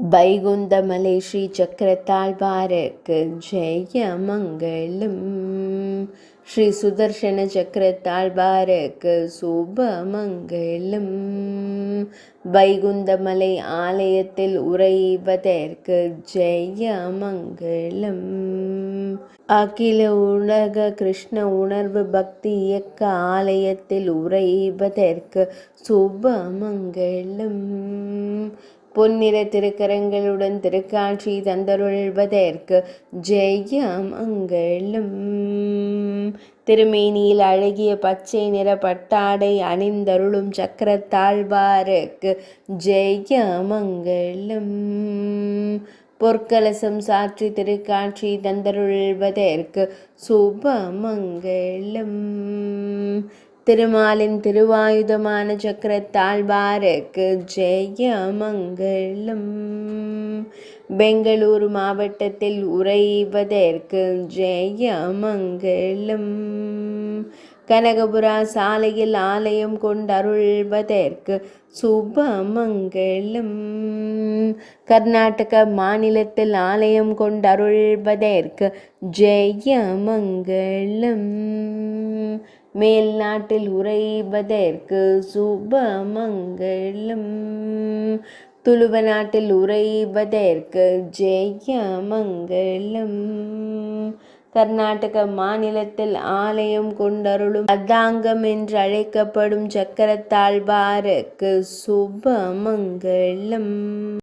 வைகுந்தமலை ஸ்ரீ சக்கரத்தாழ்வாருக்கு ஜெய மங்களம். ஸ்ரீ சுதர்சன சக்கரத்தாழ்வாருக்கு சுபமங்களம். வைகுந்தமலை ஆலயத்தில் உறைவதற்கு ஜெய மங்களம். அகில உலக கிருஷ்ண உணர்வு பக்தி இயக்க ஆலயத்தில் உறைவதற்கு சுபமங்களம். பொன்னிற திருக்கரங்களுடன் திருக்காட்சி தந்தருள்வதற்கு ஜெய மங்களம். திருமேனியில் அழகிய பச்சை நிற பட்டாடை அணிந்தருளும் சக்கரத்தாழ்வாருக்கு ஜெய மங்களம். பொற்கலசம் சாற்றி திருக்காட்சி தந்தருள்வதற்கு சுபமங்களம். திருமாலின் திருவாயுதமான சக்கரத்தாழ்வாருக்கு ஜெய மங்களம். பெங்களூரு மாவட்டத்தில் உறைவதற்கு ஜெய மங்களம். கனகபுரா சாலையில் ஆலயம் கொண்டருள்வதற்கு சுபமங்களம். கர்நாடக மாநிலத்தில் ஆலயம் கொண்டருள்வதற்கு ஜெய மங்களம். மேல் நாட்டில் உறைவதற்கு சுபமங்களம். துளுவ நாட்டில் உறைவதற்கு ஜெய மங்களம். கர்நாடக மாநிலத்தில் ஆலயம் கொண்டருளும் அர்த்தாங்கம் என்று அழைக்கப்படும் சக்கரத்தாழ்வாருக்கு சுபமங்களம்.